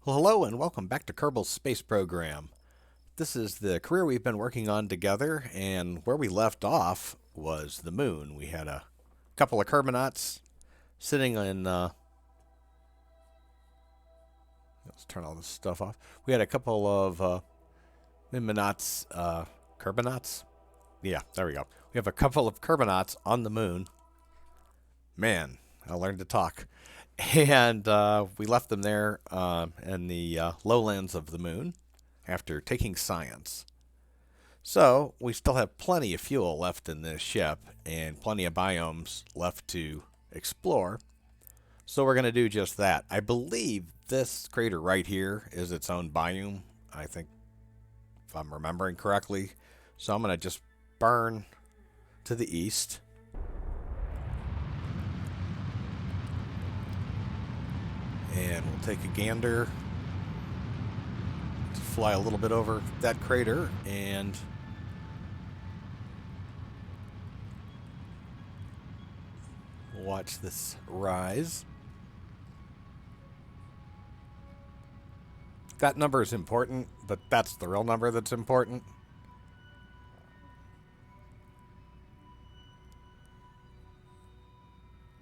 Well, hello and welcome back to Kerbal's space program. This is the career we've been working on together, and where we left off was the moon. We had a couple of Kerbinauts sitting in. Let's turn all this stuff off. We had a couple of Mün Midlands Kerbinauts. Yeah, there we go. We have a couple of Kerbinauts on the moon. Man, I learned to talk. And we left them there in the lowlands of the moon after taking science. So we still have plenty of fuel left in this ship and plenty of biomes left to explore. So we're going to do just that. I believe this crater right here is its own biome, I think, if I'm remembering correctly. So I'm going to just burn to the east. And we'll take a gander to fly a little bit over that crater and watch this rise. That number is important, but that's the real number that's important.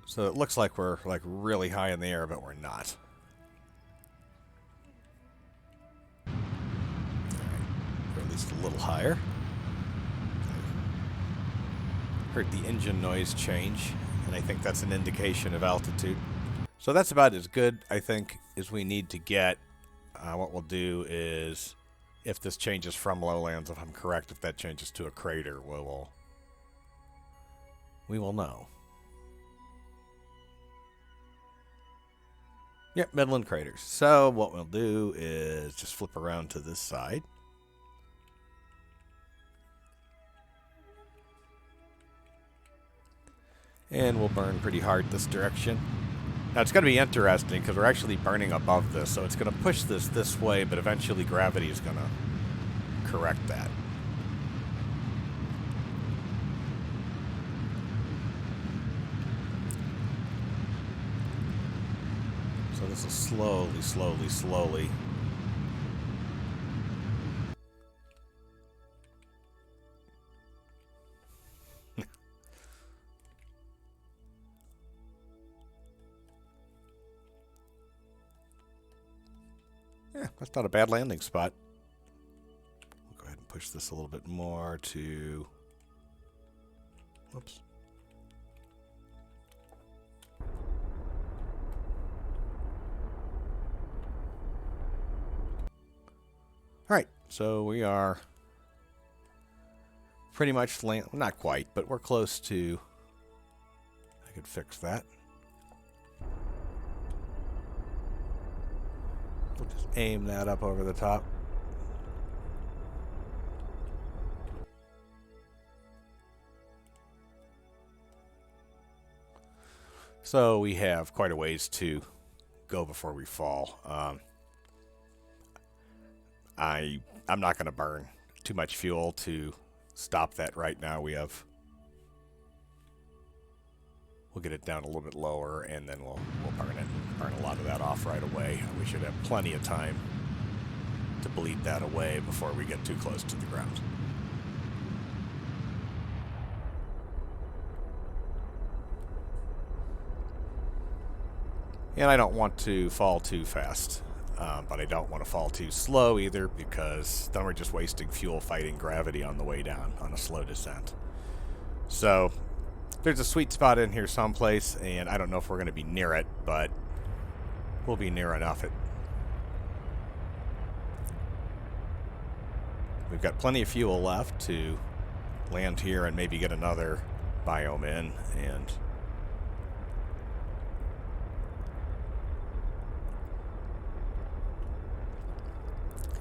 So it looks like we're really high in the air, but we're not. All right. Or at least a little higher. Heard the engine noise change, and I think that's an indication of altitude. So that's about as good, I think, as we need to get. What we'll do is, if this changes from lowlands, if I'm correct, if that changes to a crater, we will know. Yep, Midland Craters. So what we'll do is just flip around to this side. And we'll burn pretty hard this direction. Now it's going to be interesting because we're actually burning above this, so it's going to push this way, but eventually gravity is going to correct that. So this is slowly. Yeah, that's not a bad landing spot. We'll go ahead and push this a little bit more to... Whoops. All right, so we are pretty much not quite, but we're close to. I could fix that. We'll just aim that up over the top. So we have quite a ways to go before we fall. I'm not going to burn too much fuel to stop that right now. We'll get it down a little bit lower, and then we'll burn it. Burn a lot of that off right away. We should have plenty of time to bleed that away before we get too close to the ground. And I don't want to fall too fast. But I don't want to fall too slow either, because then we're just wasting fuel fighting gravity on the way down on a slow descent. So there's a sweet spot in here someplace, and I don't know if we're going to be near it, but we'll be near enough it. We've got plenty of fuel left to land here and maybe get another biome in, and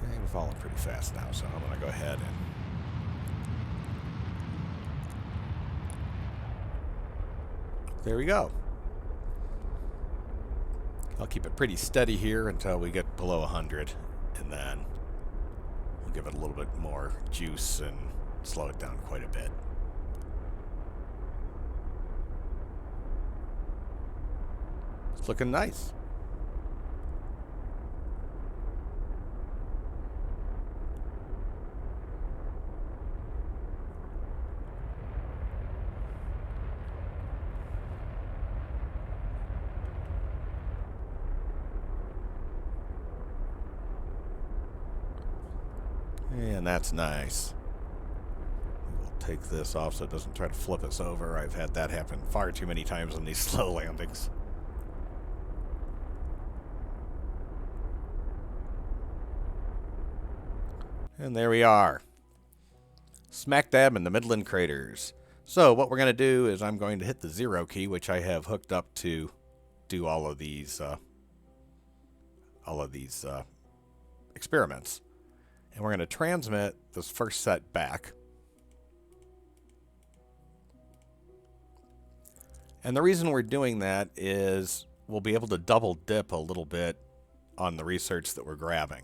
we're falling pretty fast now, so I'm going to go ahead and there we go. I'll keep it pretty steady here until we get below 100, and then we'll give it a little bit more juice and slow it down quite a bit. It's looking nice. And that's nice. We'll take this off so it doesn't try to flip us over. I've had that happen far too many times on these slow landings. And there we are. Smack dab in the Midland Craters. So what we're going to do is I'm going to hit the 0 key, which I have hooked up to do all of these experiments. And we're going to transmit this first set back. And the reason we're doing that is we'll be able to double dip a little bit on the research that we're grabbing.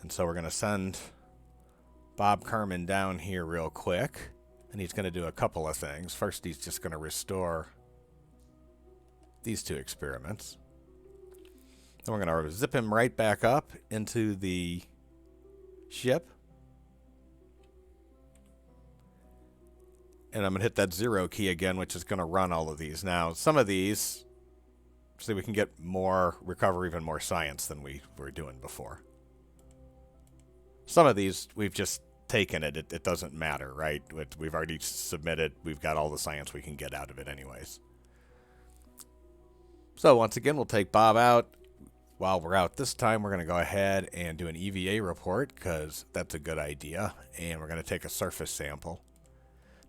And so we're going to send Bob Kerbin down here real quick. And he's going to do a couple of things. First, he's just going to restore these two experiments. Then we're going to zip him right back up into the ship. And I'm going to hit that 0 key again, which is going to run all of these. Now, some of these, so we can get more, recover even more science than we were doing before. Some of these, we've just taken it. It doesn't matter, right? We've already submitted. We've got all the science we can get out of it anyways. So once again, we'll take Bob out. While we're out this time, we're going to go ahead and do an EVA report because that's a good idea. And we're going to take a surface sample.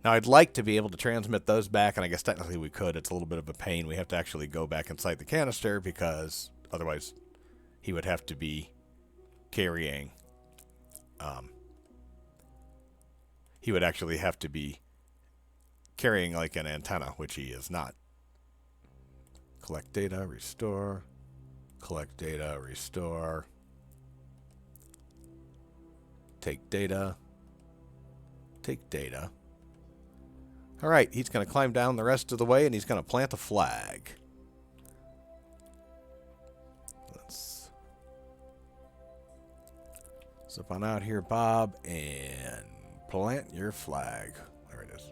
Now, I'd like to be able to transmit those back, and I guess technically we could. It's a little bit of a pain. We have to actually go back inside the canister because otherwise he would have to be carrying... he would actually have to be carrying like an antenna, which he is not. Collect data, restore. Collect data, restore. Take data. Take data. All right, he's going to climb down the rest of the way, and he's going to plant a flag. Let's zip on out here, Bob, and plant your flag. There it is.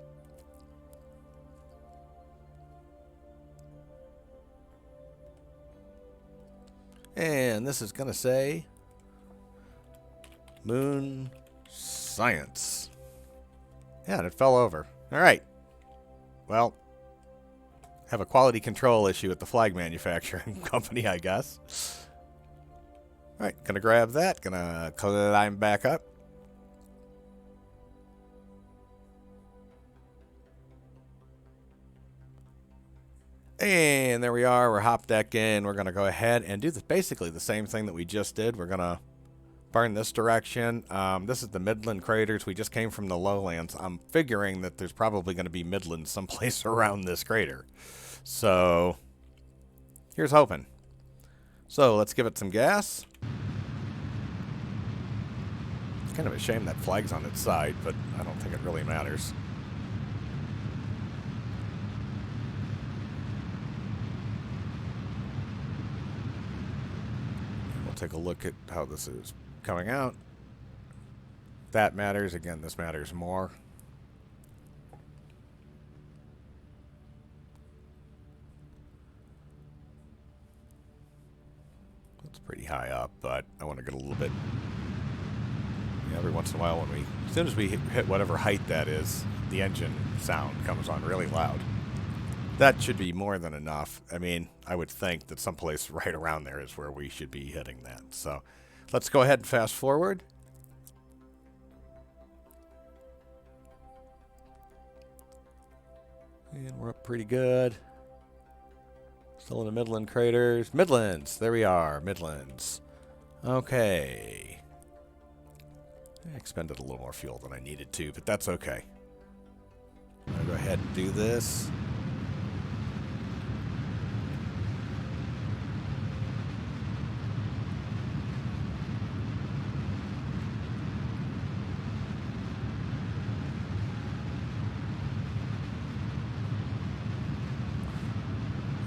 And this is going to say Moon Science. Yeah, and it fell over. All right. Well, have a quality control issue at the flag manufacturing company, I guess. All right, going to grab that. Going to climb back up. And there we are. We're hop deck in. We're going to go ahead and do basically the same thing that we just did. We're going to burn this direction. This is the Midland Craters. We just came from the lowlands. I'm figuring that there's probably going to be Midlands someplace around this crater. So here's hoping. So let's give it some gas. It's kind of a shame that flag's on its side, but I don't think it really matters. Take a look at how this is coming out. That matters. Again, this matters more. It's pretty high up, but I want to get a little bit. Every once in a while, as soon as we hit whatever height that is, the engine sound comes on really loud. That should be more than enough. I mean, I would think that someplace right around there is where we should be hitting that. So let's go ahead and fast forward. And we're up pretty good. Still in the Midland Craters. Midlands! There we are. Midlands. Okay. I expended a little more fuel than I needed to, but that's okay. I'm going to go ahead and do this.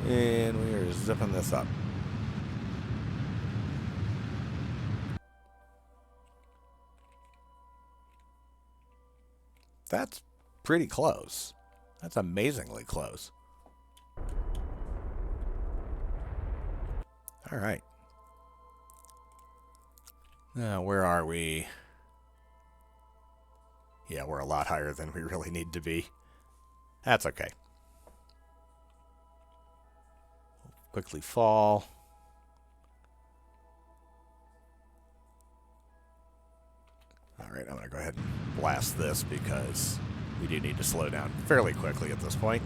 And we are zipping this up. That's pretty close. That's amazingly close. All right. Now, where are we? Yeah, we're a lot higher than we really need to be. That's okay. Quickly fall. Alright, I'm going to go ahead and blast this because we do need to slow down fairly quickly at this point.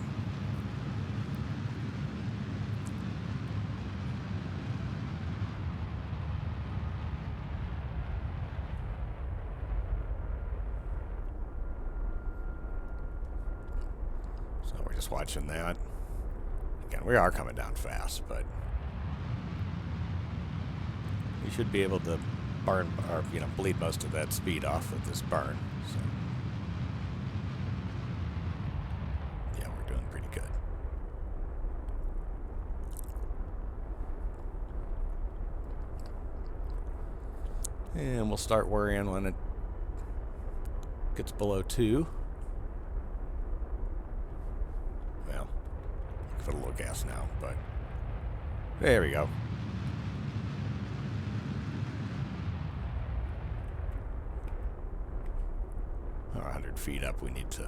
So we're just watching that. Again, we are coming down fast, but we should be able to burn, or bleed most of that speed off with this burn. So yeah, we're doing pretty good. And we'll start worrying when it gets below 2. Well, give it a little gas now, but there we go. Or 100 feet up, we need to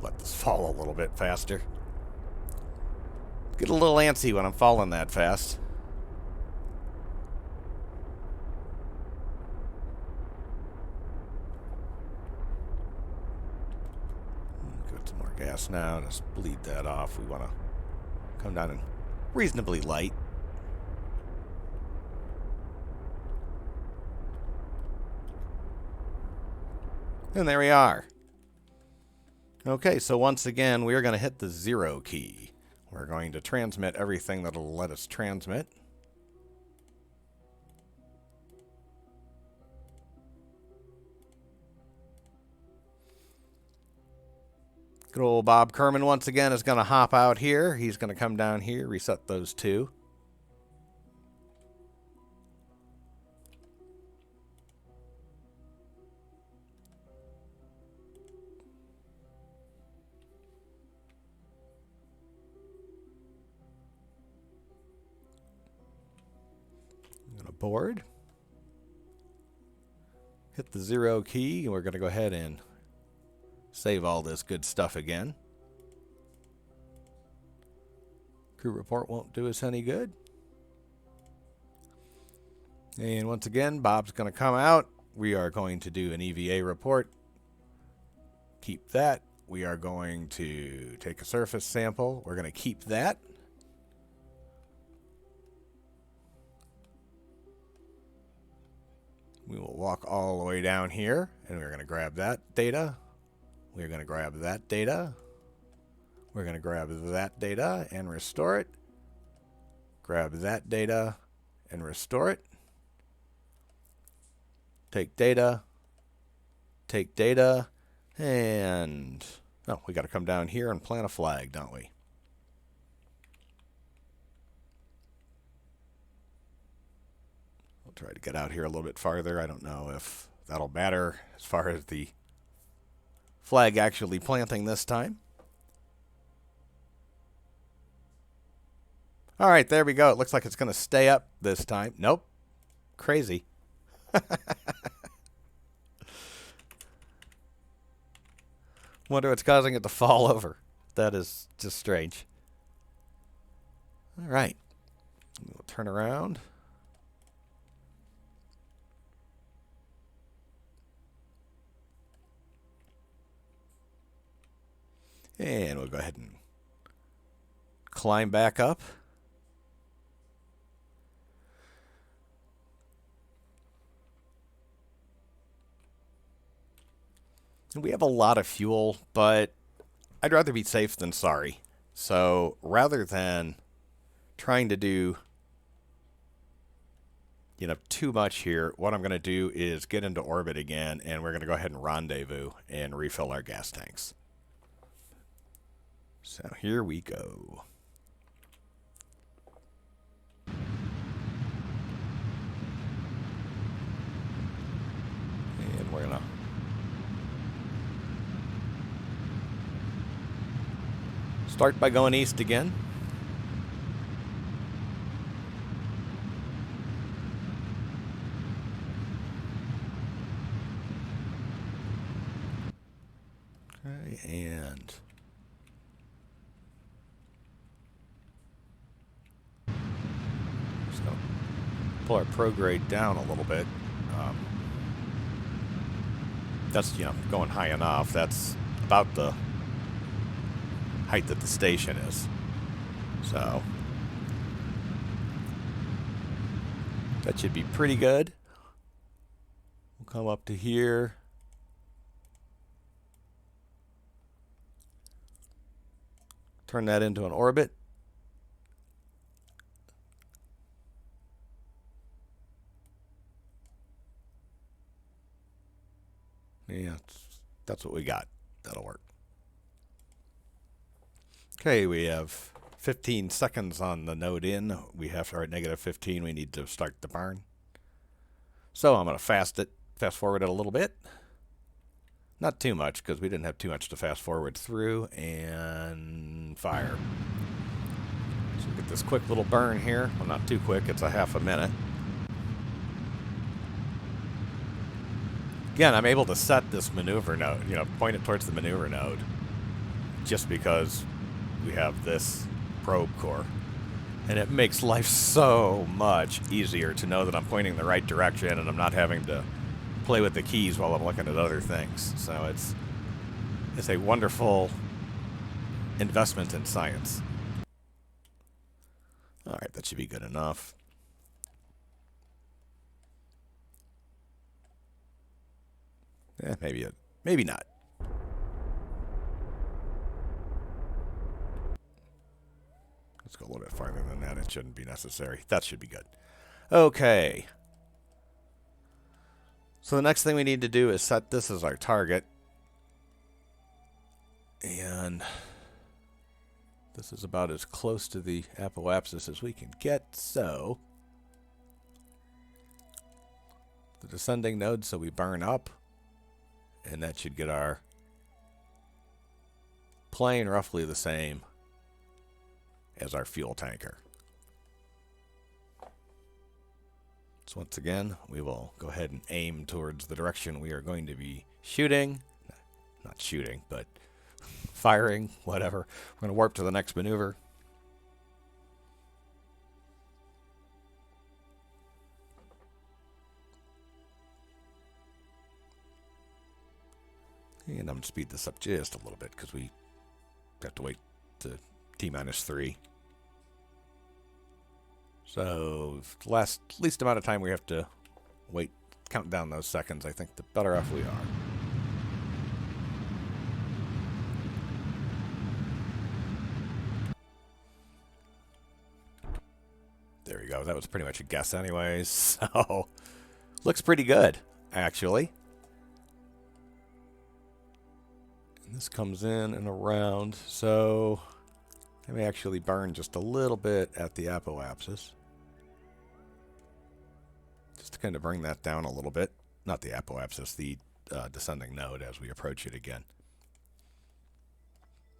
let this fall a little bit faster. Get a little antsy when I'm falling that fast. Got some more gas now. Just bleed that off. We want to come down in reasonably light. And there we are. Okay, so once again, we are going to hit the 0 key. We're going to transmit everything that'll let us transmit. Good old Bob Kerbin once again is going to hop out here. He's going to come down here, reset those 2. Board. Hit the 0 key, and we're going to go ahead and save all this good stuff again. Crew report won't do us any good. And once again, Bob's going to come out. We are going to do an EVA report. Keep that. We are going to take a surface sample. We're going to keep that. We will walk all the way down here, and we're going to grab that data. We're going to grab that data. We're going to grab that data and restore it. Grab that data and restore it. Take data, and oh, we got to come down here and plant a flag, don't we? We'll try to get out here a little bit farther. I don't know if that'll matter as far as the flag actually planting this time. All right, there we go. It looks like it's going to stay up this time. Nope. Crazy. Wonder what's causing it to fall over. That is just strange. All right. We'll turn around. And we'll go ahead and climb back up. We have a lot of fuel, but I'd rather be safe than sorry. So rather than trying to do, too much here, what I'm going to do is get into orbit again, and we're going to go ahead and rendezvous and refill our gas tanks. So here we go. And we're going to start by going east again. Okay, and just going to pull our prograde down a little bit. That's, you know, going high enough. That's about the height that the station is. So that should be pretty good. We'll come up to here. Turn that into an orbit. Yeah, that's what we got. That'll work. Okay, we have 15 seconds on the node in. We have to, or at negative 15, we need to start the burn. So I'm going to fast forward it a little bit. Not too much, because we didn't have too much to fast forward through. And fire. So we get this quick little burn here. Well, not too quick. It's a half a minute. Again, I'm able to set this maneuver node, you know, point it towards the maneuver node, just because we have this probe core. And it makes life so much easier to know that I'm pointing the right direction and I'm not having to play with the keys while I'm looking at other things. So it's a wonderful investment in science. All right, that should be good enough. Yeah, maybe not. Let's go a little bit farther than that. It shouldn't be necessary. That should be good. Okay. So the next thing we need to do is set this as our target. And this is about as close to the apoapsis as we can get. So the descending node, so we burn up. And that should get our plane roughly the same as our fuel tanker. So once again, we will go ahead and aim towards the direction we are going to be shooting. Not shooting, but firing, whatever. We're going to warp to the next maneuver. And I'm going to speed this up just a little bit because we have to wait to T-3. So the least amount of time we have to wait, count down those seconds, I think the better off we are. There we go. That was pretty much a guess anyways. So looks pretty good, actually. This comes in and around, so I may actually burn just a little bit at the apoapsis. Just to kind of bring that down a little bit. Not the apoapsis, the descending node as we approach it again.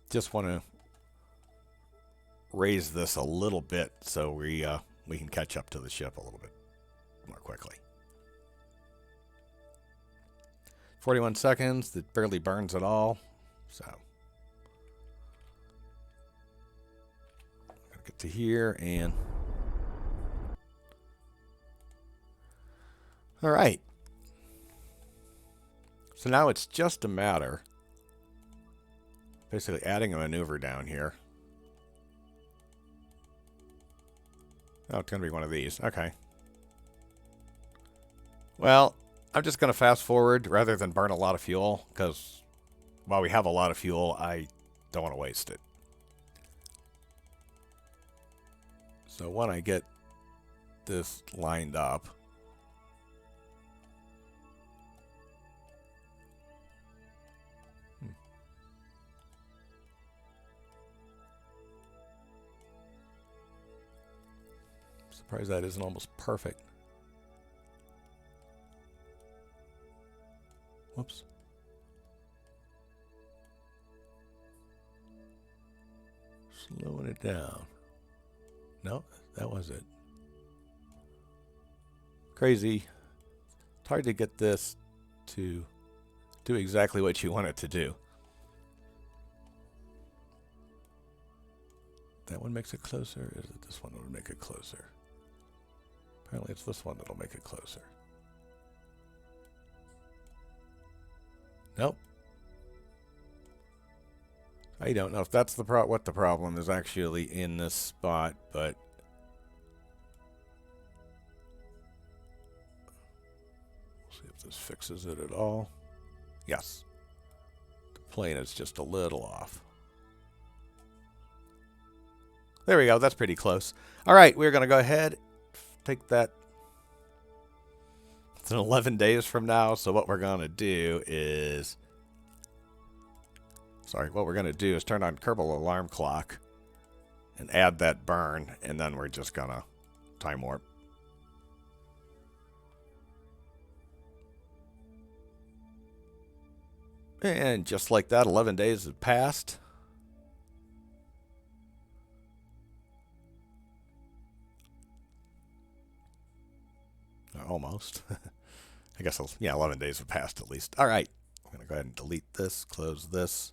Just want to raise this a little bit so we can catch up to the ship a little bit more quickly. 41 seconds, it barely burns at all. So, gotta get to here and all right. So now it's just a matter, basically adding a maneuver down here. Oh, it's gonna be one of these. Okay. Well, I'm just gonna fast forward rather than burn a lot of fuel because while we have a lot of fuel, I don't want to waste it. So when I get this lined up, surprised that isn't almost perfect. Whoops. Slowing it down. No, that was it. Crazy. It's hard to get this to do exactly what you want it to do. That one makes it closer. Is it this one that would make it closer? Apparently it's this one that'll make it closer. Nope. I don't know if that's the what the problem is actually in this spot, but we'll see if this fixes it at all. Yes. The plane is just a little off. There we go. That's pretty close. All right, we're going to go ahead, take that. It's 11 days from now, so what we're going to do is... what we're going to do is turn on Kerbal alarm clock and add that burn, and then we're just going to time warp. And just like that, 11 days have passed. Almost. I guess, yeah, 11 days have passed at least. All right. I'm going to go ahead and delete this, close this.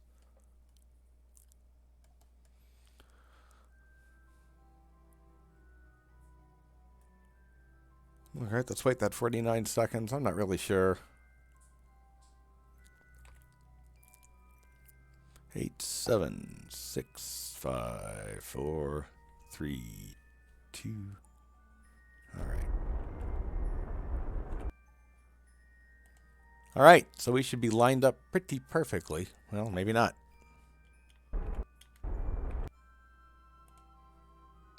All right, let's wait that 49 seconds. I'm not really sure. 8, 7, 6, 5, 4, 3, 2. All right. All right, so we should be lined up pretty perfectly. Well, maybe not.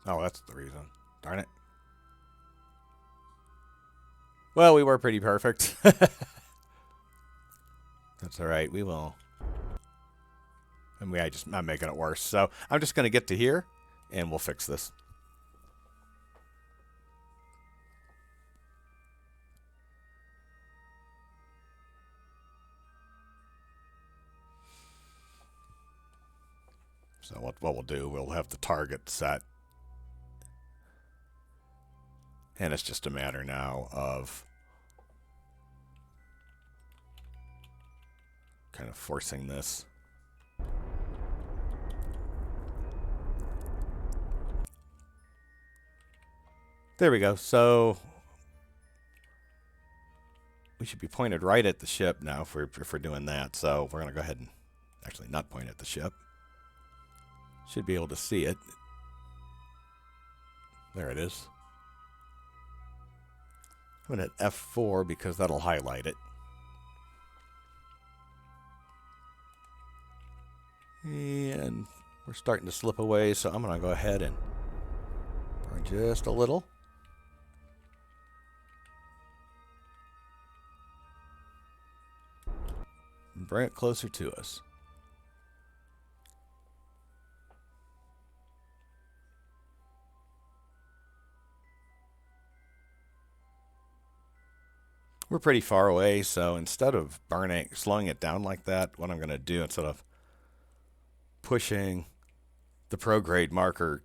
Oh, that's the reason. Darn it. Well, we were pretty perfect. That's all right. We will. I mean, I'm making it worse. So I'm just going to get to here, and we'll fix this. So what we'll do, we'll have the target set. And it's just a matter now of kind of forcing this. There we go. So we should be pointed right at the ship now if we're doing that. So we're going to go ahead and actually not point at the ship. Should be able to see it. There it is. I'm going to hit F4 because that'll highlight it. And we're starting to slip away, so I'm going to go ahead and burn just a little. And bring it closer to us. We're pretty far away, so instead of slowing it down like that, what I'm going to do, instead of pushing the prograde marker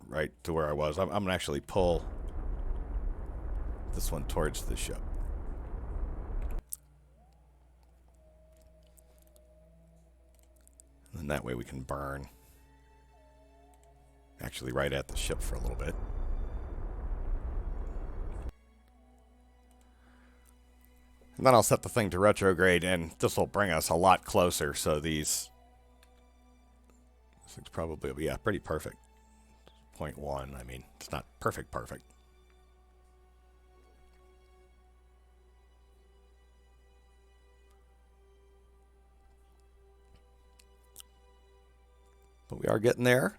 right to where I was, I'm going to actually pull this one towards the ship. And that way we can burn actually right at the ship for a little bit. And then I'll set the thing to retrograde, and this will bring us a lot closer. So this thing's probably, yeah, pretty perfect. 0.1, I mean, it's not perfect. But we are getting there.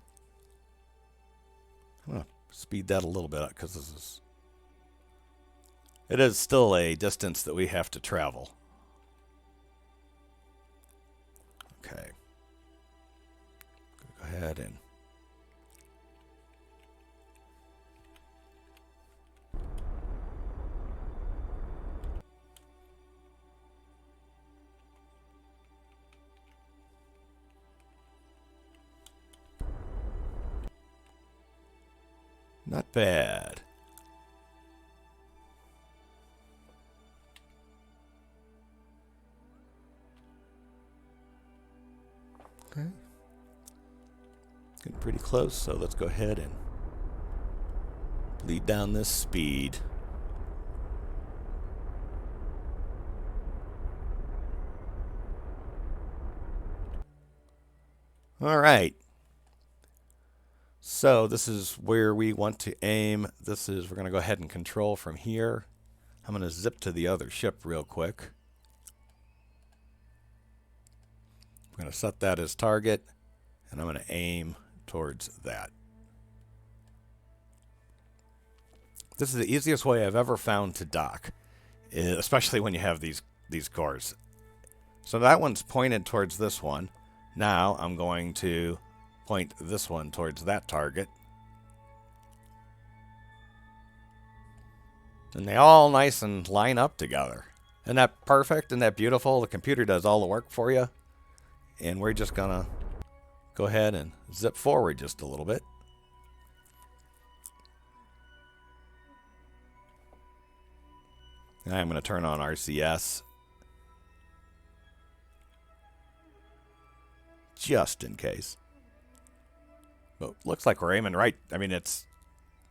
I'm going to speed that a little bit up because it is still a distance that we have to travel. Okay. Go ahead and not bad. Okay. Getting pretty close, so let's go ahead and bleed down this speed. All right. So this is where we want to aim. We're going to go ahead and control from here. I'm going to zip to the other ship real quick. I'm going to set that as target, and I'm going to aim towards that. This is the easiest way I've ever found to dock, especially when you have these cores. So that one's pointed towards this one. Now I'm going to point this one towards that target. And they all nice and line up together. Isn't that perfect? Isn't that beautiful? The computer does all the work for you. And we're just going to go ahead and zip forward just a little bit. And I'm going to turn on RCS. Just in case. But looks like we're aiming right. I mean, it's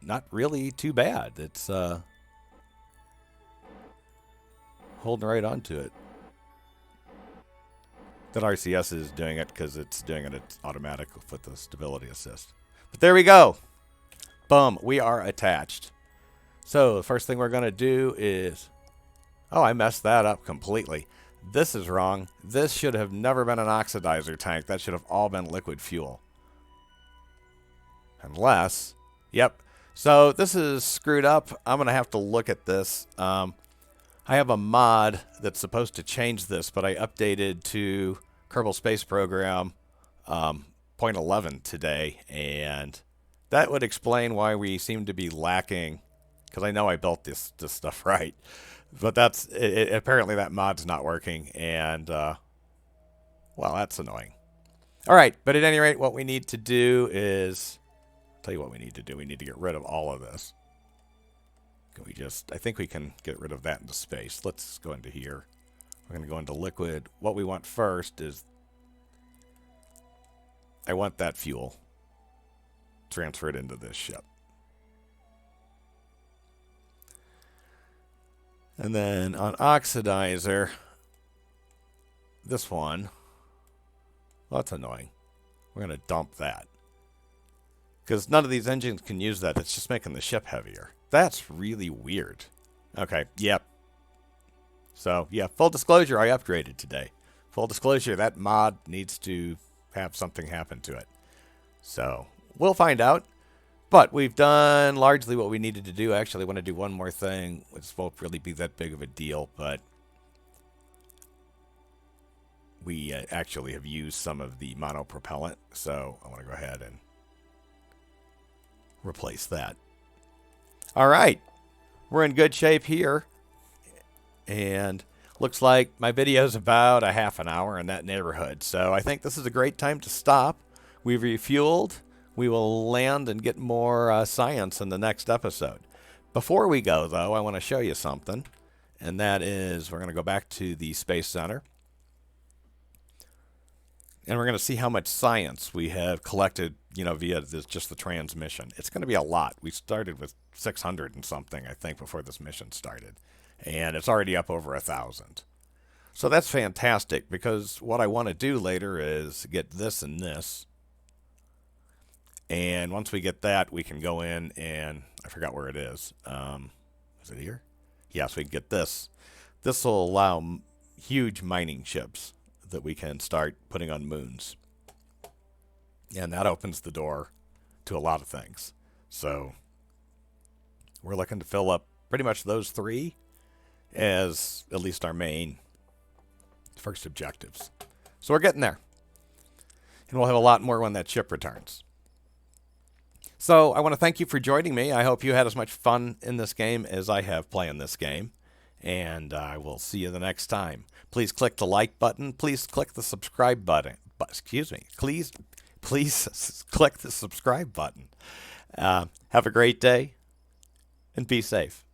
not really too bad. It's holding right onto it. That RCS is doing it because it's doing it automatic with the stability assist. But there we go. Boom. We are attached. So the first thing we're going to do is... Oh, I messed that up completely. This is wrong. This should have never been an oxidizer tank. That should have all been liquid fuel. Unless... Yep. So this is screwed up. I'm going to have to look at this. I have a mod that's supposed to change this, but I updated to Kerbal Space Program 0.11 today, and that would explain why we seem to be lacking, because I know I built this stuff right. But that's apparently that mod's not working, and well, that's annoying. All right, but at any rate, what we need to do is... I'll tell you what we need to do. We need to get rid of all of this. I think we can get rid of that into space. Let's go into here. We're going to go into liquid. What we want first is... I want that fuel transferred into this ship. And then on oxidizer, this one, well, that's annoying. We're going to dump that. Because none of these engines can use that. It's just making the ship heavier. That's really weird. Okay, yep. So, yeah, full disclosure, I upgraded today. Full disclosure, that mod needs to have something happen to it. So, we'll find out. But we've done largely what we needed to do. Actually, I want to do one more thing, which won't really be that big of a deal, but we actually have used some of the monopropellant, so I want to go ahead and replace that. All right, we're in good shape here, and looks like my video's about a half an hour in that neighborhood, so I think this is a great time to stop. We've refueled. We will land and get more science in the next episode. Before we go, though, I want to show you something, and that is we're going to go back to the Space Center, and we're going to see how much science we have collected, via just the transmission. It's going to be a lot. We started with 600 and something, I think, before this mission started, and it's already up over 1,000. So that's fantastic, because what I want to do later is get this and this. And once we get that, we can go in and... I forgot where it is. Is it here? Yes, we can get this. This will allow huge mining ships that we can start putting on moons. And that opens the door to a lot of things. So we're looking to fill up pretty much those three as at least our main first objectives. So we're getting there. And we'll have a lot more when that ship returns. So I want to thank you for joining me. I hope you had as much fun in this game as I have playing this game. And I will see you the next time. Please click the like button. Please click the subscribe button. Please click the subscribe button. Have a great day and be safe.